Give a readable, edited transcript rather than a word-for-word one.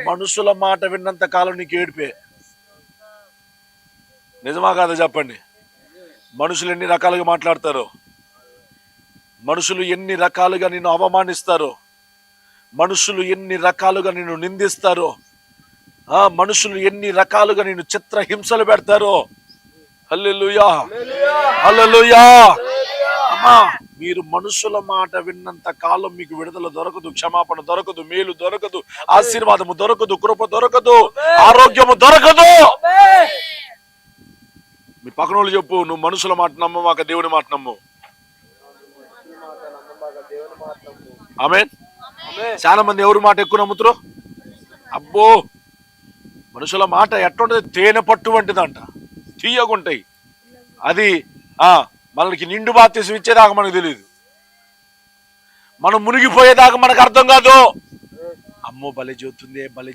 మనుషుల మాట విన్నంత కాలం నీకు ఏడిపే. నిజమా కాదా చెప్పండి? మనుషులు ఎన్ని రకాలుగా మాట్లాడతారో, మనుషులు ఎన్ని రకాలుగా నిన్ను అవమానిస్తారో, మనుషులు ఎన్ని రకాలుగా నిన్ను నిందిస్తారో, మనుషులు ఎన్ని రకాలుగా నిన్ను చిత్రహింసలు పెడతారో. హల్లెలూయా, హల్లెలూయా. అమ్మా, మీరు మనుషుల మాట విన్నంత కాలం మీకు విడుదల దొరకదు, క్షమాపణ దొరకదు, మేలు దొరకదు, ఆశీర్వాదము దొరకదు, కృప దొరకదు, ఆరోగ్యము దొరకదు. మీ పక్కన వాళ్ళు చెప్పు, నువ్వు మనుషుల మాట నమ్మమాక దేవుని మాట నమ్ము. ఆమేన్. చాలా మంది ఎవరి మాట ఎక్కువ నమ్ముతారు? అబ్బో, మనుషుల మాట ఎట్టుంటది? తేనె పట్టు వంటిదంట, తీయగుంటాయి. అది మనకి నిండు బాప్తిసం ఇచ్చేదాకా మనకు తెలియదు, మనం మునిగిపోయేదాకా మనకు అర్థం కాదు. అమ్మో భలే చూస్తుంది, భలే